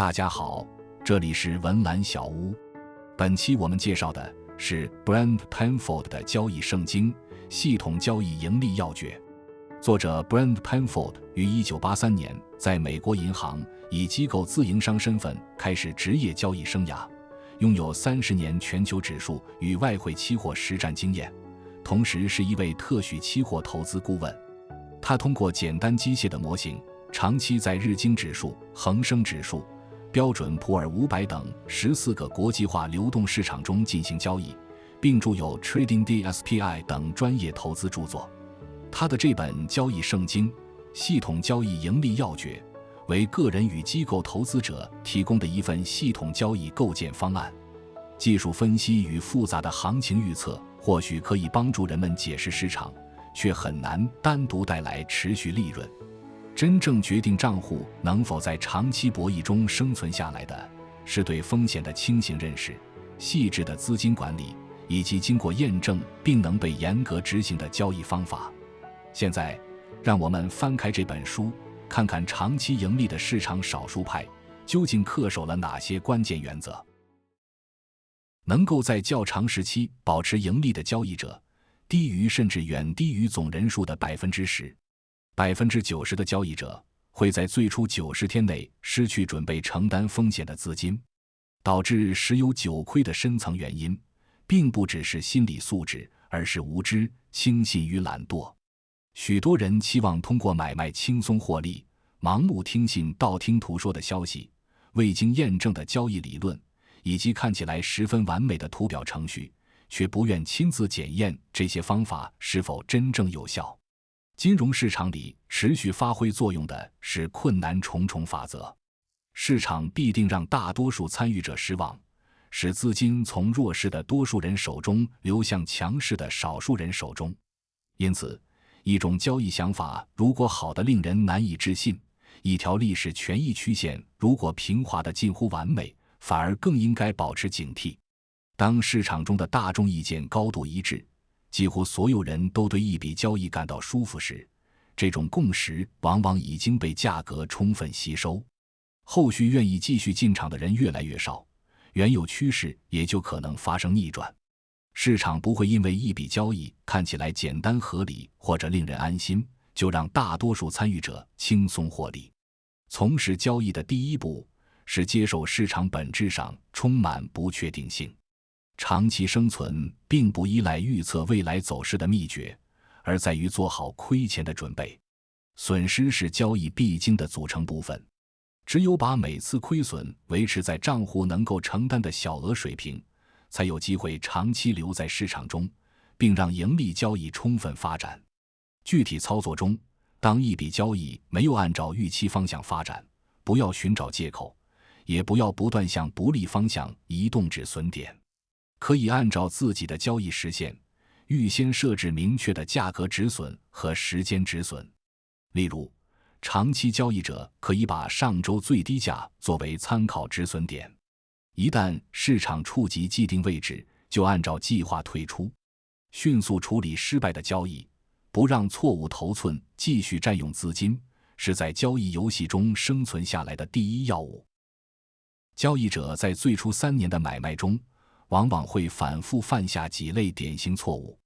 大家好，这里是文澜小屋。本期我们介绍的是 Brent Penfold 的交易圣经系统交易盈利要诀。作者 Brent Penfold 于1983年在美国银行以机构自营商身份开始职业交易生涯，拥有30年全球指数与外汇期货实战经验，同时是一位特许期货投资顾问。他通过简单机械的模型，长期在日经指数、恒生指数、标准普尔500等14个国际化流动市场中进行交易，并著有 Trading DSPI 等专业投资著作。他的这本交易圣经系统交易盈利要诀为个人与机构投资者提供的一份系统交易构建方案。技术分析与复杂的行情预测或许可以帮助人们解释市场，却很难单独带来持续利润。真正决定账户能否在长期博弈中生存下来的，是对风险的清醒认识、细致的资金管理，以及经过验证并能被严格执行的交易方法。现在，让我们翻开这本书，看看长期盈利的市场少数派究竟恪守了哪些关键原则。能够在较长时期保持盈利的交易者，低于甚至远低于总人数的 10%。90% 的交易者会在最初90天内失去准备承担风险的资金。导致十有九亏的深层原因，并不只是心理素质，而是无知、轻信与懒惰。许多人期望通过买卖轻松获利，盲目听信道听途说的消息，未经验证的交易理论，以及看起来十分完美的图表程序，却不愿亲自检验这些方法是否真正有效。金融市场里持续发挥作用的是困难重重法则，市场必定让大多数参与者失望，使资金从弱势的多数人手中流向强势的少数人手中。因此，一种交易想法如果好得令人难以置信，一条历史权益曲线如果平滑得近乎完美，反而更应该保持警惕。当市场中的大众意见高度一致，几乎所有人都对一笔交易感到舒服时，这种共识往往已经被价格充分吸收，后续愿意继续进场的人越来越少，原有趋势也就可能发生逆转。市场不会因为一笔交易看起来简单合理或者令人安心，就让大多数参与者轻松获利。从事交易的第一步是接受市场本质上充满不确定性。长期生存并不依赖预测未来走势的秘诀，而在于做好亏钱的准备。损失是交易必经的组成部分，只有把每次亏损维持在账户能够承担的小额水平，才有机会长期留在市场中，并让盈利交易充分发展。具体操作中，当一笔交易没有按照预期方向发展，不要寻找借口，也不要不断向不利方向移动止损点。可以按照自己的交易实现，预先设置明确的价格止损和时间止损。例如，长期交易者可以把上周最低价作为参考止损点，一旦市场触及既定位置，就按照计划退出，迅速处理失败的交易，不让错误头寸继续占用资金，是在交易游戏中生存下来的第一要务。交易者在最初3年的买卖中，往往会反复犯下几类典型错误。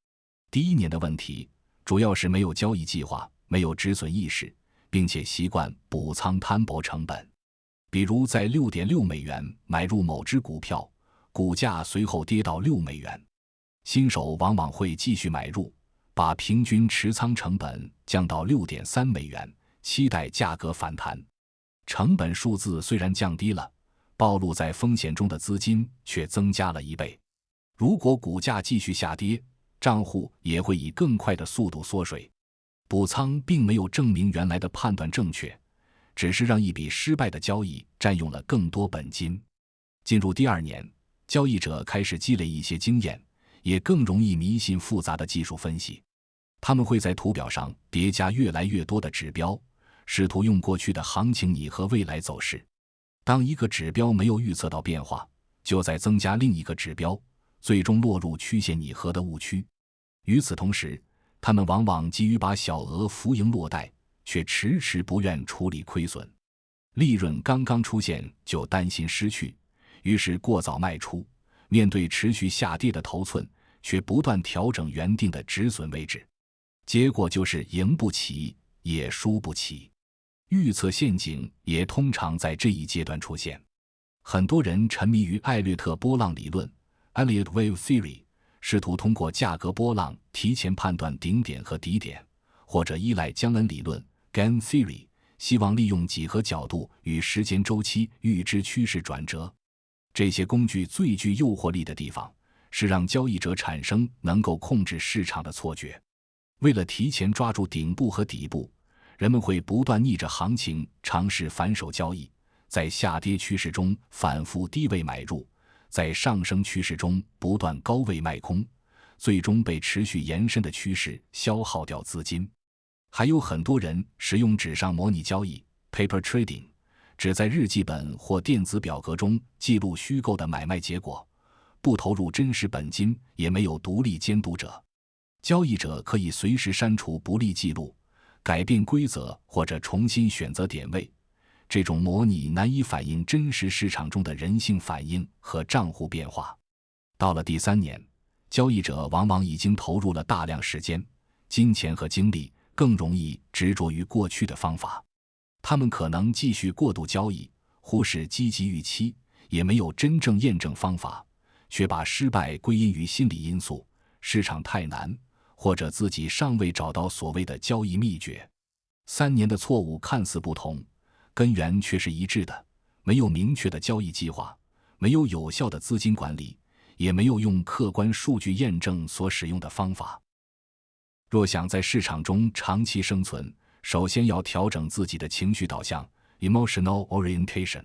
第1年的问题主要是没有交易计划，没有止损意识，并且习惯补仓摊薄成本。比如在 6.6 美元买入某只股票，股价随后跌到6美元，新手往往会继续买入，把平均持仓成本降到 6.3 美元，期待价格反弹。成本数字虽然降低了，暴露在风险中的资金却增加了1倍。如果股价继续下跌，账户也会以更快的速度缩水。补仓并没有证明原来的判断正确，只是让一笔失败的交易占用了更多本金。进入第2年，交易者开始积累一些经验，也更容易迷信复杂的技术分析。他们会在图表上叠加越来越多的指标，试图用过去的行情拟合未来走势。当一个指标没有预测到变化，就再增加另一个指标，最终落入曲线拟合的误区。与此同时，他们往往急于把小额浮盈落袋，却迟迟不愿处理亏损。利润刚刚出现就担心失去，于是过早卖出，面对持续下跌的头寸，却不断调整原定的止损位置，结果就是赢不起也输不起。预测陷阱也通常在这一阶段出现。很多人沉迷于艾略特波浪理论 Elliott Wave Theory， 试图通过价格波浪提前判断顶点和底点，或者依赖江恩理论 Gann Theory， 希望利用几何角度与时间周期预知趋势转折。这些工具最具诱惑力的地方是让交易者产生能够控制市场的错觉。为了提前抓住顶部和底部，人们会不断逆着行情尝试反手交易，在下跌趋势中反复低位买入，在上升趋势中不断高位卖空，最终被持续延伸的趋势消耗掉资金。还有很多人使用纸上模拟交易 paper trading， 只在日记本或电子表格中记录虚构的买卖结果，不投入真实本金，也没有独立监督者。交易者可以随时删除不利记录，改变规则或者重新选择点位。这种模拟难以反映真实市场中的人性反应和账户变化。到了第3年，交易者往往已经投入了大量时间、金钱和精力，更容易执着于过去的方法。他们可能继续过度交易，忽视积极预期，也没有真正验证方法，却把失败归因于心理因素，市场太难，或者自己尚未找到所谓的交易秘诀。3年的错误看似不同，根源却是一致的，没有明确的交易计划，没有有效的资金管理，也没有用客观数据验证所使用的方法。若想在市场中长期生存，首先要调整自己的情绪导向 emotional orientation，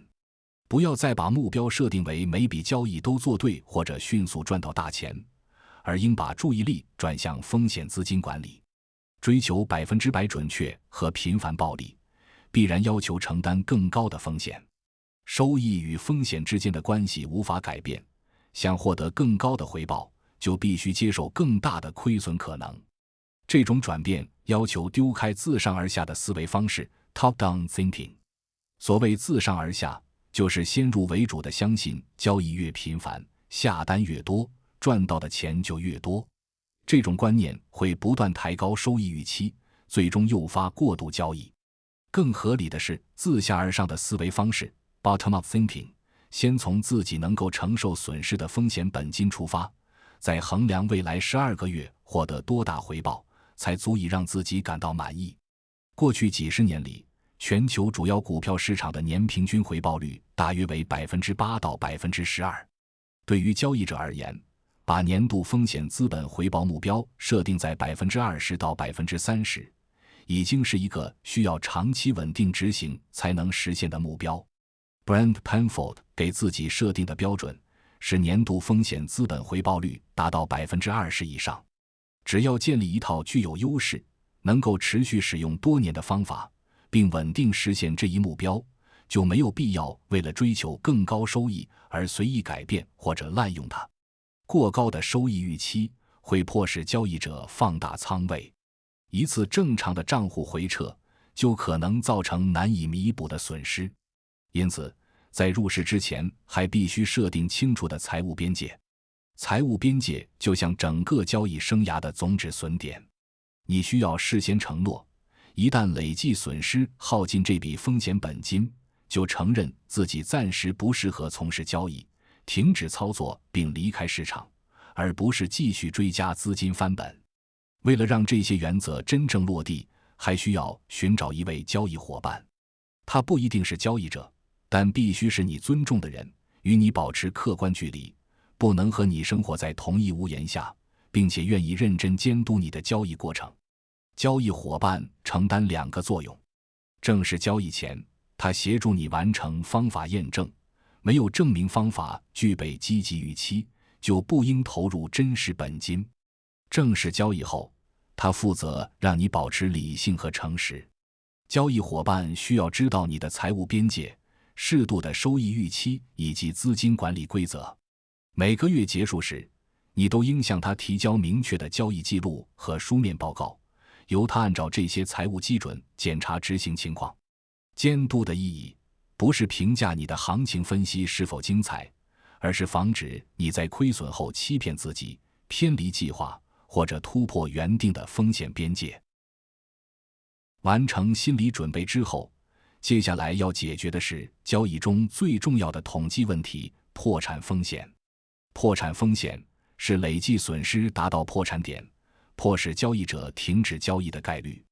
不要再把目标设定为每笔交易都做对或者迅速赚到大钱，而应把注意力转向风险资金管理。追求100%准确和频繁暴利，必然要求承担更高的风险。收益与风险之间的关系无法改变，想获得更高的回报，就必须接受更大的亏损可能。这种转变要求丢开自上而下的思维方式 top-down thinking。 所谓自上而下，就是先入为主的相信交易越频繁，下单越多，赚到的钱就越多。这种观念会不断抬高收益预期，最终诱发过度交易。更合理的是自下而上的思维方式 bottom-up thinking， 先从自己能够承受损失的风险本金出发，再衡量未来12个月获得多大回报，才足以让自己感到满意。过去几十年里，全球主要股票市场的年平均回报率大约为 8% 到 12%。 对于交易者而言，把年度风险资本回报目标设定在 20% 到 30%， 已经是一个需要长期稳定执行才能实现的目标。 Brent Penfold 给自己设定的标准是年度风险资本回报率达到 20% 以上。只要建立一套具有优势、能够持续使用多年的方法，并稳定实现这一目标，就没有必要为了追求更高收益而随意改变或者滥用它。过高的收益预期会迫使交易者放大仓位，一次正常的账户回撤就可能造成难以弥补的损失。因此，在入市之前还必须设定清楚的财务边界。财务边界就像整个交易生涯的总止损点，你需要事先承诺，一旦累计损失耗尽这笔风险本金，就承认自己暂时不适合从事交易，停止操作并离开市场，而不是继续追加资金翻本。为了让这些原则真正落地，还需要寻找一位交易伙伴。他不一定是交易者，但必须是你尊重的人，与你保持客观距离，不能和你生活在同一屋檐下，并且愿意认真监督你的交易过程。交易伙伴承担2个作用。正式交易前，他协助你完成方法验证，没有证明方法具备积极预期，就不应投入真实本金。正式交易后，他负责让你保持理性和诚实。交易伙伴需要知道你的财务边界、适度的收益预期以及资金管理规则。每个月结束时，你都应向他提交明确的交易记录和书面报告，由他按照这些财务基准检查执行情况。监督的意义不是评价你的行情分析是否精彩，而是防止你在亏损后欺骗自己，偏离计划，或者突破原定的风险边界。完成心理准备之后，接下来要解决的是交易中最重要的统计问题——破产风险。破产风险是累计损失达到破产点，迫使交易者停止交易的概率。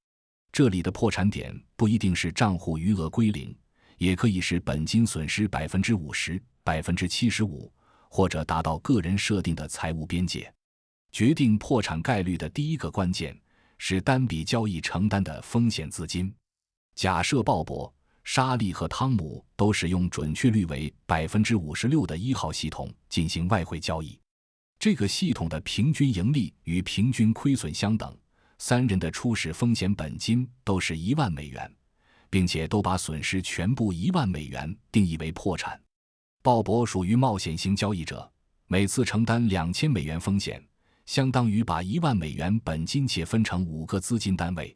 这里的破产点不一定是账户余额归零，也可以是本金损失 50%、75%， 或者达到个人设定的财务边界。决定破产概率的第一个关键是单笔交易承担的风险资金。假设鲍勃、莎莉和汤姆都使用准确率为 56% 的1号系统进行外汇交易，这个系统的平均盈利与平均亏损相等，3人的初始风险本金都是1万美元，并且都把损失全部1万美元定义为破产。鲍勃属于冒险型交易者，每次承担2000美元风险，相当于把1万美元本金切分成5个资金单位。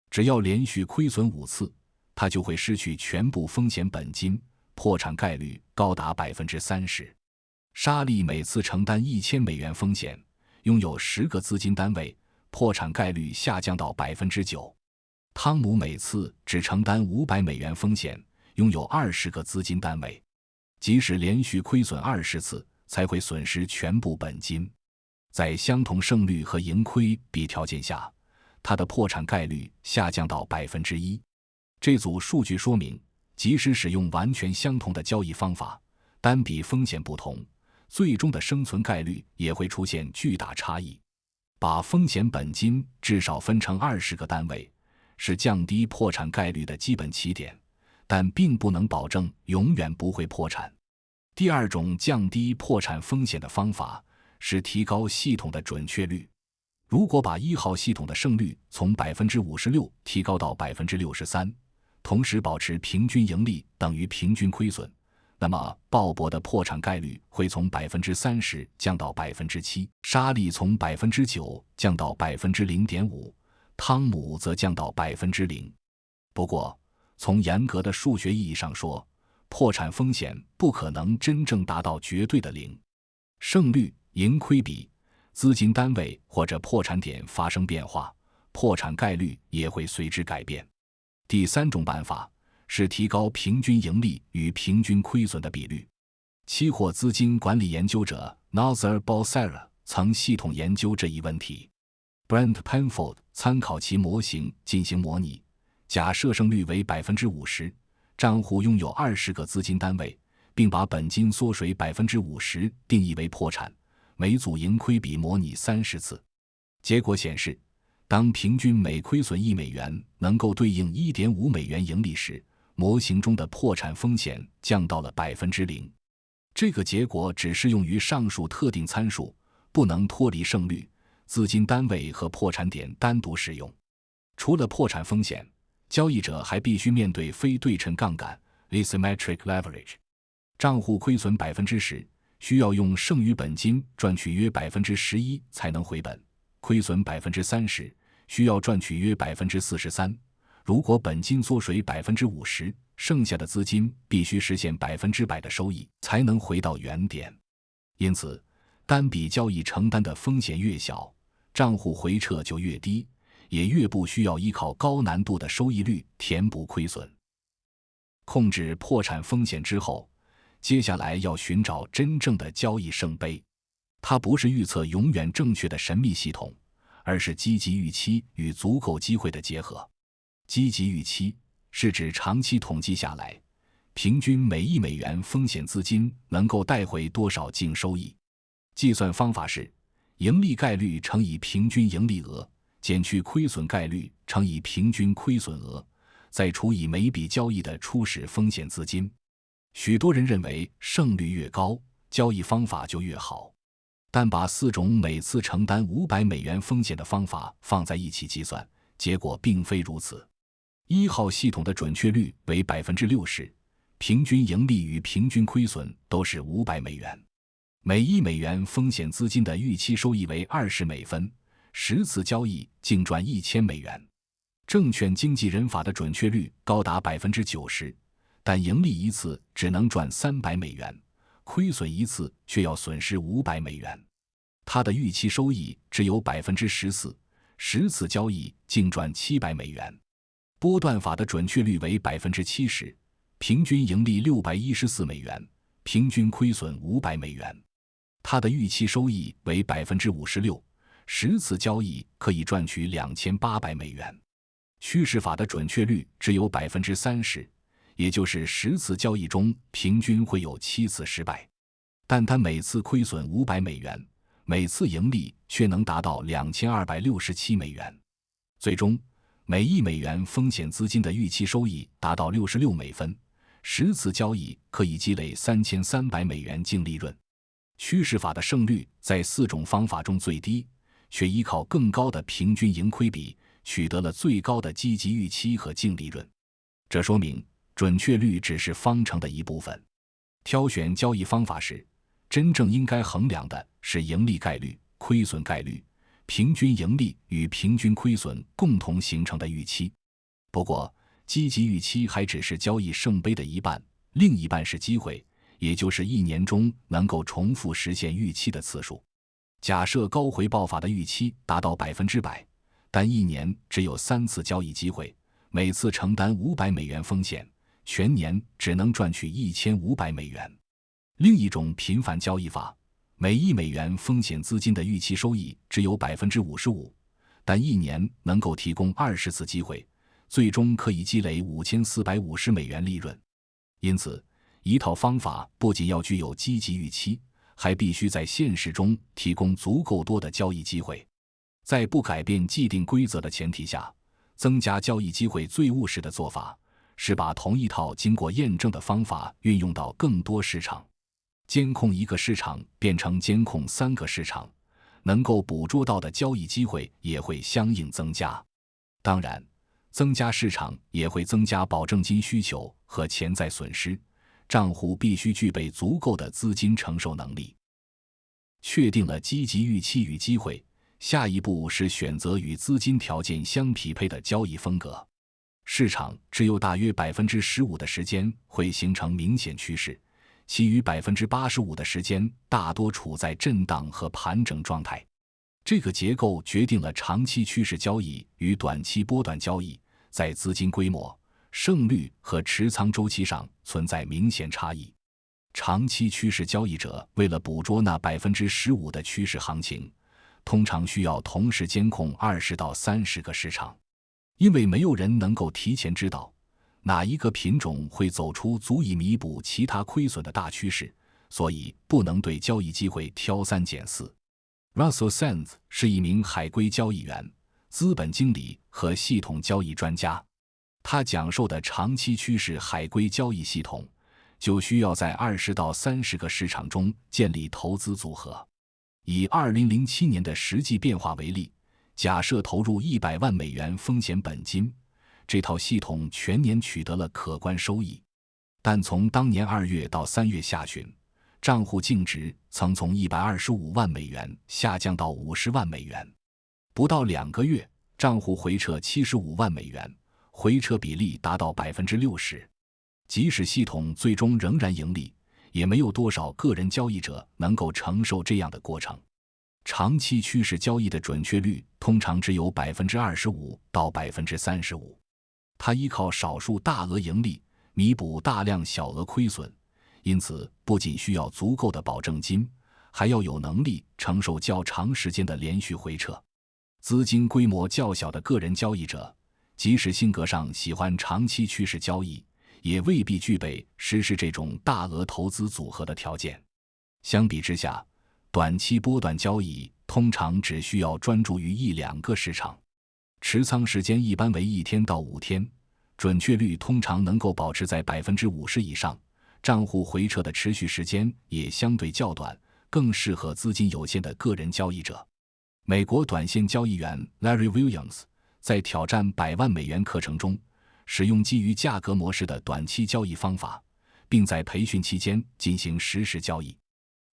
只要连续亏损5次，他就会失去全部风险本金，破产概率高达 30%。莎莉每次承担1000美元风险，拥有10个资金单位，破产概率下降到 9%。汤姆每次只承担500美元风险，拥有20个资金单位，即使连续亏损20次，才会损失全部本金。在相同胜率和盈亏比条件下，他的破产概率下降到 1%。这组数据说明，即使使用完全相同的交易方法，单笔风险不同，最终的生存概率也会出现巨大差异。把风险本金至少分成20个单位，是降低破产概率的基本起点，但并不能保证永远不会破产。第二种降低破产风险的方法是提高系统的准确率。如果把1号系统的胜率从 56% 提高到 63%， 同时保持平均盈利等于平均亏损，那么鲍勃的破产概率会从 30% 降到 7%， 莎莉从 9% 降到 0.5%， 汤姆则降到 0%。 不过，从严格的数学意义上说，破产风险不可能真正达到绝对的零。胜率、盈亏比、资金单位或者破产点发生变化，破产概率也会随之改变。第三种办法是提高平均盈利与平均亏损的比率。期货资金管理研究者 Nazar Balsara 曾系统研究这一问题。Brent Penfold 参考其模型进行模拟，假设胜率为 50%， 账户拥有20个资金单位，并把本金缩水 50% 定义为破产，每组盈亏比模拟30次。结果显示，当平均每亏损1美元能够对应 1.5 美元盈利时，模型中的破产风险降到了 0%。 这个结果只适用于上述特定参数，不能脱离胜率、资金单位和破产点单独使用。除了破产风险，交易者还必须面对非对称杠杆 asymmetric leverage。 账户亏损 10%， 需要用剩余本金赚取约 11% 才能回本，亏损 30%， 需要赚取约 43%。 如果本金缩水 50%， 剩下的资金必须实现 100% 的收益才能回到原点。因此，单笔交易承担的风险越小，账户回撤就越低，也越不需要依靠高难度的收益率填补亏损。控制破产风险之后，接下来要寻找真正的交易圣杯。它不是预测永远正确的神秘系统，而是积极预期与足够机会的结合。积极预期是指长期统计下来，平均每1美元风险资金能够带回多少净收益。计算方法是盈利概率乘以平均盈利额，减去亏损概率乘以平均亏损额，再除以每笔交易的初始风险资金。许多人认为胜率越高，交易方法就越好，但把4种每次承担500美元风险的方法放在一起计算，结果并非如此。1号系统的准确率为 60%， 平均盈利与平均亏损都是500美元。每1美元风险资金的预期收益为20美分，10次交易净赚1000美元。证券经纪人法的准确率高达 90%，但盈利一次只能赚300美元，亏损一次却要损失500美元。他的预期收益只有 14%，10 次交易净赚700美元。波段法的准确率为 70%， 平均盈利614美元，平均亏损500美元。他的预期收益为 56%， 10次交易可以赚取2800美元。趋势法的准确率只有 30%， 也就是10次交易中平均会有7次失败。但他每次亏损500美元，每次盈利却能达到2267美元。最终，每1美元风险资金的预期收益达到66美分，10次交易可以积累3300美元净利润。趋势法的胜率在4种方法中最低，却依靠更高的平均盈亏比取得了最高的积极预期和净利润。这说明准确率只是方程的一部分。挑选交易方法时，真正应该衡量的是盈利概率、亏损概率、平均盈利与平均亏损共同形成的预期。不过，积极预期还只是交易圣杯的一半，另一半是机会，也就是1年中能够重复实现预期的次数。假设高回报法的预期达到 100%， 但1年只有3次交易机会，每次承担500美元风险，全年只能赚取1500美元。另一种频繁交易法，每1美元风险资金的预期收益只有 55%， 但1年能够提供20次机会，最终可以积累5450美元利润。因此，一套方法不仅要具有积极预期，还必须在现实中提供足够多的交易机会。在不改变既定规则的前提下，增加交易机会最务实的做法是把同一套经过验证的方法运用到更多市场。监控一个市场变成监控3个市场，能够捕捉到的交易机会也会相应增加。当然，增加市场也会增加保证金需求和潜在损失，账户必须具备足够的资金承受能力。确定了积极预期与机会，下一步是选择与资金条件相匹配的交易风格。市场只有大约 15% 的时间会形成明显趋势，其余 85% 的时间大多处在震荡和盘整状态。这个结构决定了长期趋势交易与短期波段交易在资金规模、胜率和持仓周期上存在明显差异。长期趋势交易者为了捕捉那 15% 的趋势行情，通常需要同时监控20到30个市场。因为没有人能够提前知道哪一个品种会走出足以弥补其他亏损的大趋势，所以不能对交易机会挑三拣四。Russell Sands 是一名海归交易员、资本经理和系统交易专家。他讲授的长期趋势海归交易系统，就需要在20到30个市场中建立投资组合。以2007年的实际变化为例，假设投入100万美元风险本金，这套系统全年取得了可观收益。但从当年2月到3月下旬，账户净值曾从125万美元下降到50万美元。不到2个月，账户回撤75万美元，回撤比例达到 60%。即使系统最终仍然盈利，也没有多少个人交易者能够承受这样的过程。长期趋势交易的准确率通常只有 25% 到 35%。它依靠少数大额盈利弥补大量小额亏损，因此不仅需要足够的保证金，还要有能力承受较长时间的连续回撤。资金规模较小的个人交易者，即使性格上喜欢长期趋势交易，也未必具备实施这种大额投资组合的条件。相比之下，短期波段交易通常只需要专注于1-2个市场，持仓时间一般为1天到5天，准确率通常能够保持在 50% 以上，账户回撤的持续时间也相对较短，更适合资金有限的个人交易者。美国短线交易员 Larry Williams 在挑战100万美元课程中，使用基于价格模式的短期交易方法，并在培训期间进行实时交易。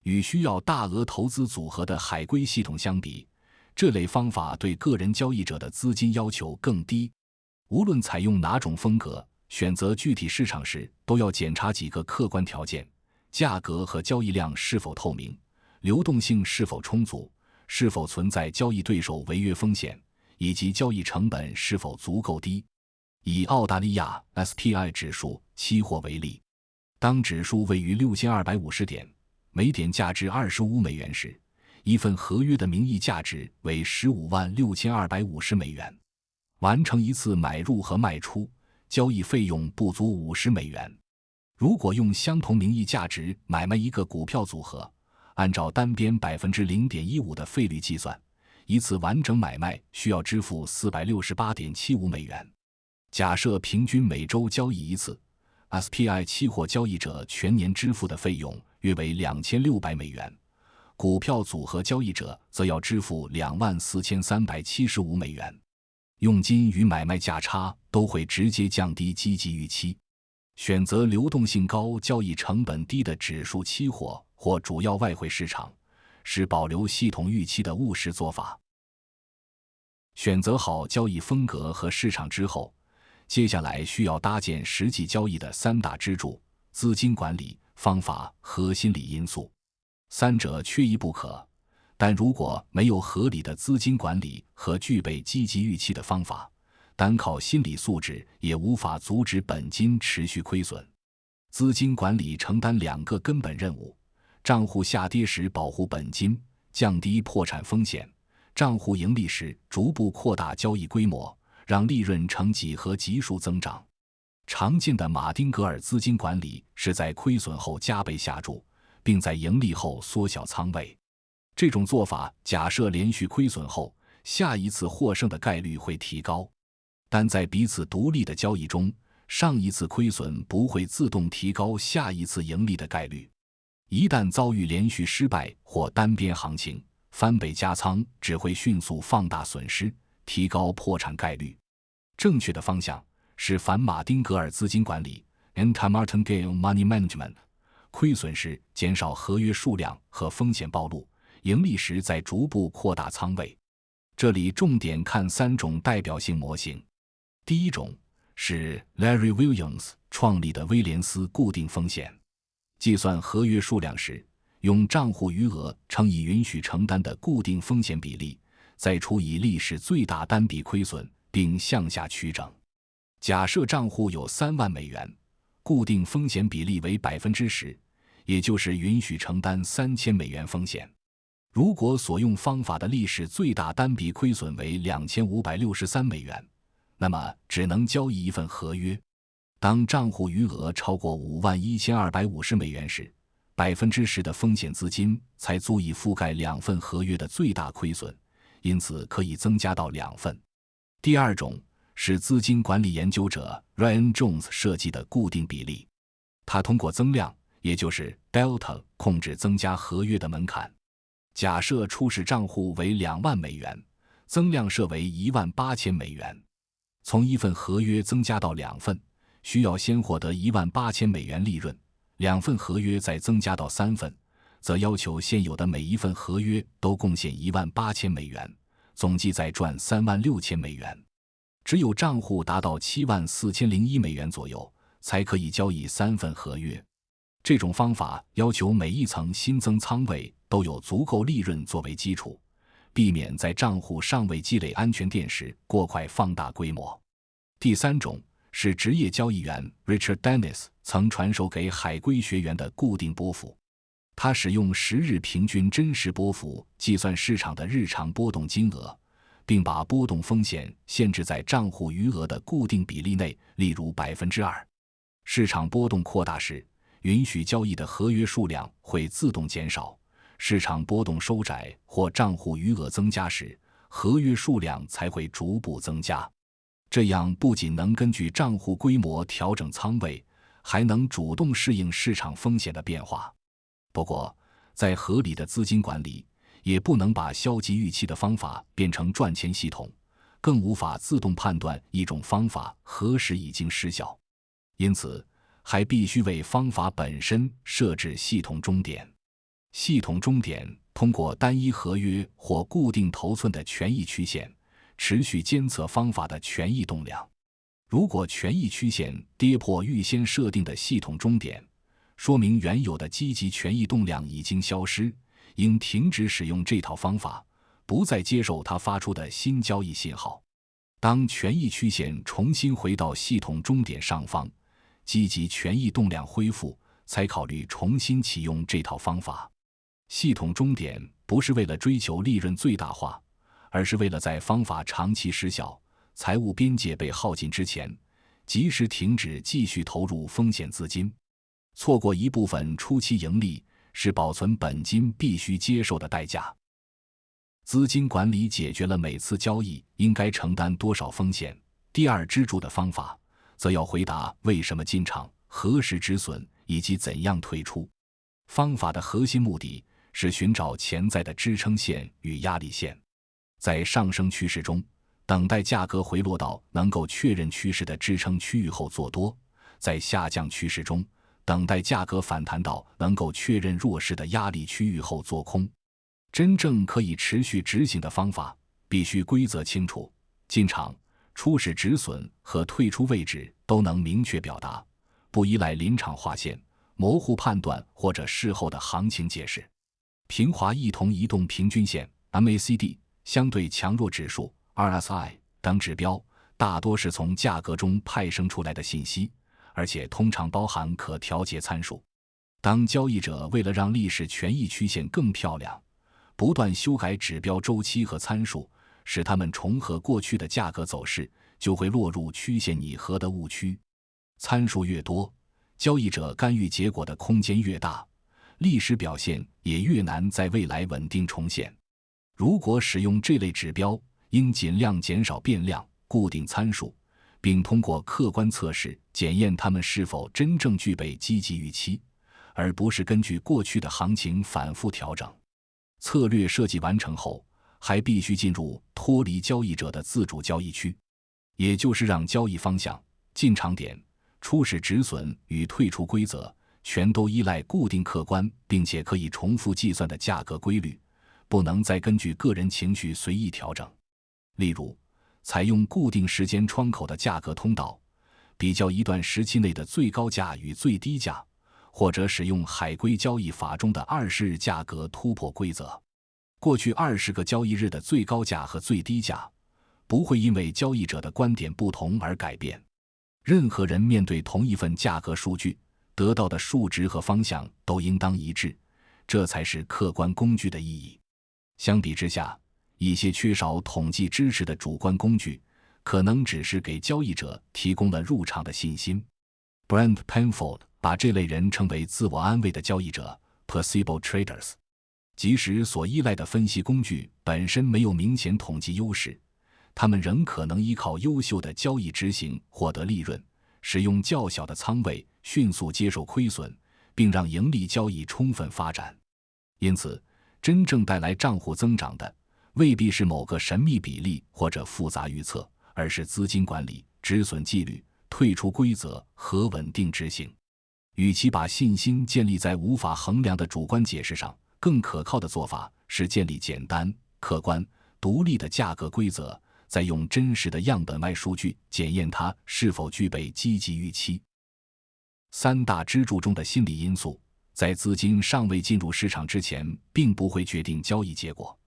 与需要大额投资组合的海归系统相比，这类方法对个人交易者的资金要求更低。无论采用哪种风格，选择具体市场时都要检查几个客观条件：价格和交易量是否透明，流动性是否充足，是否存在交易对手违约风险，以及交易成本是否足够低。以澳大利亚 SPI 指数期货为例，当指数位于6250点，每点价值25美元时，一份合约的名义价值为156250美元。完成一次买入和卖出，交易费用不足50美元。如果用相同名义价值买卖一个股票组合，按照单边 0.15% 的费率计算，一次完整买卖需要支付468.75美元。假设平均每周交易一次， SPI 期货交易者全年支付的费用约为2600美元，股票组合交易者则要支付24375美元。佣金与买卖价差都会直接降低积极预期。选择流动性高、交易成本低的指数期货或主要外汇市场，是保留系统预期的务实做法。选择好交易风格和市场之后，接下来需要搭建实际交易的三大支柱：资金管理、方法和心理因素。三者缺一不可，但如果没有合理的资金管理和具备积极预期的方法，单靠心理素质也无法阻止本金持续亏损。资金管理承担两个根本任务：账户下跌时保护本金，降低破产风险；账户盈利时逐步扩大交易规模，让利润呈几何级数增长。常见的马丁格尔资金管理是在亏损后加倍下注，并在盈利后缩小仓位。这种做法假设连续亏损后，下一次获胜的概率会提高。但在彼此独立的交易中，上一次亏损不会自动提高下一次盈利的概率。一旦遭遇连续失败或单边行情，翻倍加仓只会迅速放大损失，提高破产概率。正确的方向是反马丁格尔资金管理 （Anti-Martingale Money Management）。亏损时减少合约数量和风险暴露，盈利时再逐步扩大仓位。这里重点看三种代表性模型。第一种是 Larry Williams 创立的威廉斯固定风险。计算合约数量时，用账户余额乘以允许承担的固定风险比例，再除以历史最大单笔亏损，并向下取整。假设账户有3万美元，固定风险比例为 10%， 也就是允许承担3000美元风险。如果所用方法的历史最大单笔亏损为2563美元，那么只能交易一份合约。当账户余额超过51250美元时， 10% 的风险资金才足以覆盖2份合约的最大亏损，因此可以增加到2份。第二种是资金管理研究者 Ryan Jones 设计的固定比例，他通过增量，也就是 Delta 控制增加合约的门槛。假设初始账户为2万美元，增量设为18000美元。从一份合约增加到2份，需要先获得18000美元利润，2份合约再增加到3份，则要求现有的每一份合约都贡献18000美元，总计再赚36000美元。只有账户达到74001美元左右，才可以交易3份合约。这种方法要求每一层新增仓位都有足够利润作为基础，避免在账户尚未积累安全垫时过快放大规模。第三种是职业交易员 Richard Dennis 曾传授给海归学员的固定波幅。他使用10日平均真实波幅计算市场的日常波动金额，并把波动风险限制在账户余额的固定比例内，例如 2%。 市场波动扩大时，允许交易的合约数量会自动减少，市场波动收窄或账户余额增加时，合约数量才会逐步增加。这样不仅能根据账户规模调整仓位，还能主动适应市场风险的变化。不过，在合理的资金管理，也不能把消极预期的方法变成赚钱系统，更无法自动判断一种方法何时已经失效。因此，还必须为方法本身设置系统终点。系统终点通过单一合约或固定头寸的权益曲线，持续监测方法的权益动量。如果权益曲线跌破预先设定的系统终点，说明原有的积极权益动量已经消失，应停止使用这套方法，不再接受它发出的新交易信号。当权益曲线重新回到系统终点上方，积极权益动量恢复，才考虑重新启用这套方法。系统终点不是为了追求利润最大化，而是为了在方法长期失效、财务边界被耗尽之前，及时停止继续投入风险资金。错过一部分初期盈利，是保存本金必须接受的代价。资金管理解决了每次交易应该承担多少风险。第二支柱的方法，则要回答为什么进场、何时止损以及怎样退出。方法的核心目的是寻找潜在的支撑线与压力线，在上升趋势中，等待价格回落到能够确认趋势的支撑区域后做多；在下降趋势中，等待价格反弹到能够确认弱势的压力区域后做空。真正可以持续执行的方法，必须规则清楚，进场、初始止损和退出位置都能明确表达，不依赖临场划线、模糊判断或者事后的行情解释。平滑异同移动平均线 MACD、相对强弱指数 RSI 等指标，大多是从价格中派生出来的信息，而且通常包含可调节参数。当交易者为了让历史权益曲线更漂亮，不断修改指标周期和参数，使它们重合过去的价格走势，就会落入曲线拟合的误区。参数越多，交易者干预结果的空间越大，历史表现也越难在未来稳定重现。如果使用这类指标，应尽量减少变量、固定参数，并通过客观测试检验它们是否真正具备积极预期，而不是根据过去的行情反复调整。策略设计完成后，还必须进入脱离交易者的自主交易区，也就是让交易方向、进场点、初始止损与退出规则全都依赖固定客观并且可以重复计算的价格规律，不能再根据个人情绪随意调整。例如，采用固定时间窗口的价格通道，比较一段时期内的最高价与最低价，或者使用海龟交易法中的20日价格突破规则。过去20个交易日的最高价和最低价不会因为交易者的观点不同而改变。任何人面对同一份价格数据，得到的数值和方向都应当一致，这才是客观工具的意义。相比之下，一些缺少统计支持的主观工具，可能只是给交易者提供了入场的信心。Brent Penfold 把这类人称为自我安慰的交易者 placebo traders。 即使所依赖的分析工具本身没有明显统计优势，他们仍可能依靠优秀的交易执行获得利润，使用较小的仓位迅速接受亏损，并让盈利交易充分发展。因此，真正带来账户增长的未必是某个神秘比例或者复杂预测，而是资金管理、止损纪律、退出规则和稳定执行。与其把信心建立在无法衡量的主观解释上，更可靠的做法是建立简单、客观、独立的价格规则，再用真实的样本外数据检验它是否具备积极预期。三大支柱中的心理因素，在资金尚未进入市场之前并不会决定交易结果，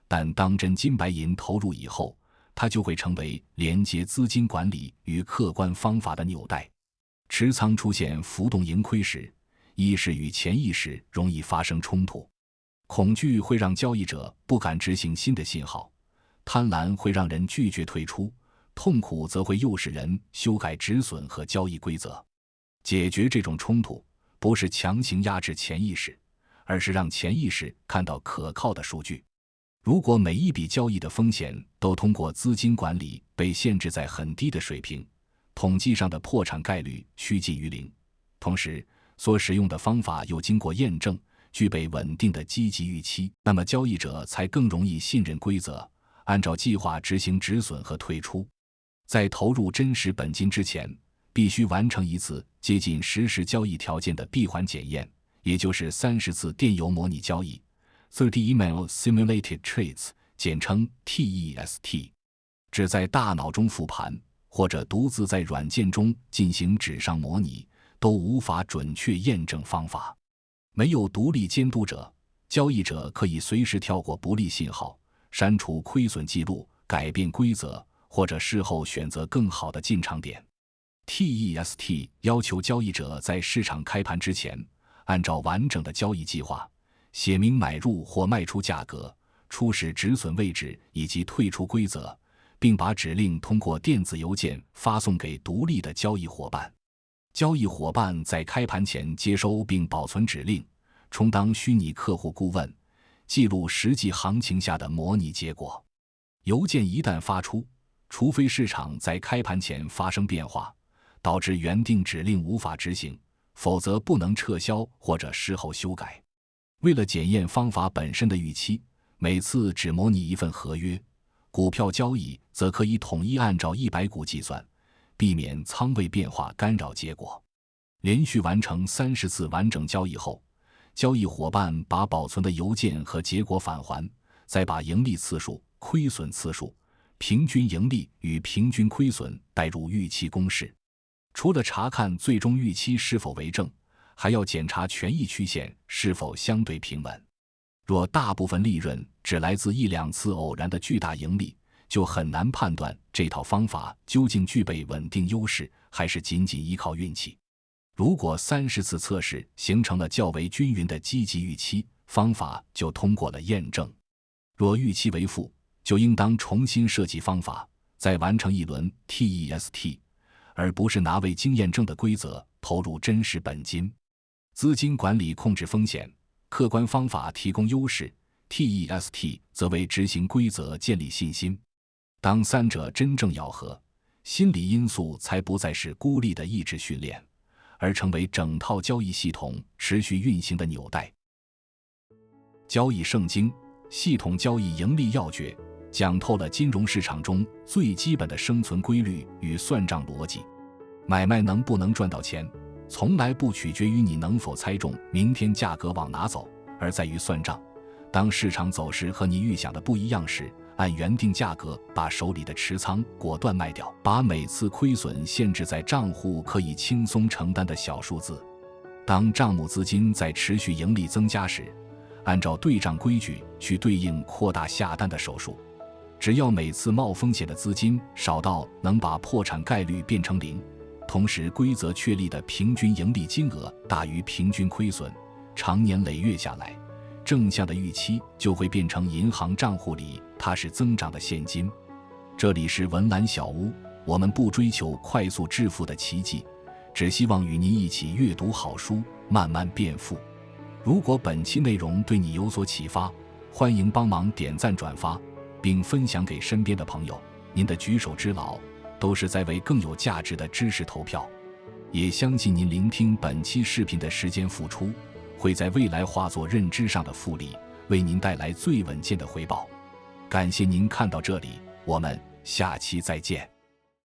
但当真金白银投入以后，它就会成为连接资金管理与客观方法的纽带。持仓出现浮动盈亏时，意识与潜意识容易发生冲突。恐惧会让交易者不敢执行新的信号，贪婪会让人拒绝退出，痛苦则会诱使人修改止损和交易规则。解决这种冲突，不是强行压制潜意识，而是让潜意识看到可靠的数据。如果每一笔交易的风险都通过资金管理被限制在很低的水平，统计上的破产概率趋近于零，同时所使用的方法又经过验证，具备稳定的积极预期，那么交易者才更容易信任规则，按照计划执行止损和退出。在投入真实本金之前，必须完成一次接近实时交易条件的闭环检验，也就是30次电邮模拟交易 30 Email Simulated Trades， 简称 TEST， 旨在大脑中复盘或者独自在软件中进行纸上模拟，都无法准确验证方法。没有独立监督者，交易者可以随时跳过不利信号，删除亏损记录，改变规则，或者事后选择更好的进场点。TEST 要求交易者在市场开盘之前，按照完整的交易计划，写明买入或卖出价格、初始止损位置以及退出规则，并把指令通过电子邮件发送给独立的交易伙伴。交易伙伴在开盘前接收并保存指令，充当虚拟客户顾问，记录实际行情下的模拟结果。邮件一旦发出，除非市场在开盘前发生变化，导致原定指令无法执行，否则不能撤销或者事后修改。为了检验方法本身的预期，每次只模拟一份合约，股票交易则可以统一按照100股计算，避免仓位变化干扰结果。连续完成30次完整交易后，交易伙伴把保存的邮件和结果返还，再把盈利次数、亏损次数、平均盈利与平均亏损带入预期公式。除了查看最终预期是否为正，还要检查权益曲线是否相对平稳。若大部分利润只来自1-2次偶然的巨大盈利，就很难判断这套方法究竟具备稳定优势，还是仅仅依靠运气。如果30次测试形成了较为均匀的积极预期，方法就通过了验证。若预期为负，就应当重新设计方法，再完成一轮 TEST， 而不是拿未经验证的规则投入真实本金。资金管理控制风险，客观方法提供优势， TEST 则为执行规则建立信心。当三者真正咬合，心理因素才不再是孤立的意志训练，而成为整套交易系统持续运行的纽带。交易圣经，系统交易盈利要诀，讲透了金融市场中最基本的生存规律与算账逻辑。买卖能不能赚到钱，从来不取决于你能否猜中明天价格往哪走，而在于算账。当市场走势和你预想的不一样时，按原定价格把手里的持仓果断卖掉，把每次亏损限制在账户可以轻松承担的小数字。当账目资金在持续盈利增加时，按照对账规矩去对应扩大下单的手术。只要每次冒风险的资金少到能把破产概率变成0，同时规则确立的平均盈利金额大于平均亏损，长年累月下来，正向的预期就会变成银行账户里踏实增长的现金。这里是文澜小屋，我们不追求快速致富的奇迹，只希望与您一起阅读好书，慢慢变富。如果本期内容对你有所启发，欢迎帮忙点赞转发，并分享给身边的朋友。您的举手之劳都是在为更有价值的知识投票。也相信您聆听本期视频的时间付出，会在未来化作认知上的复利，为您带来最稳健的回报。感谢您看到这里，我们下期再见。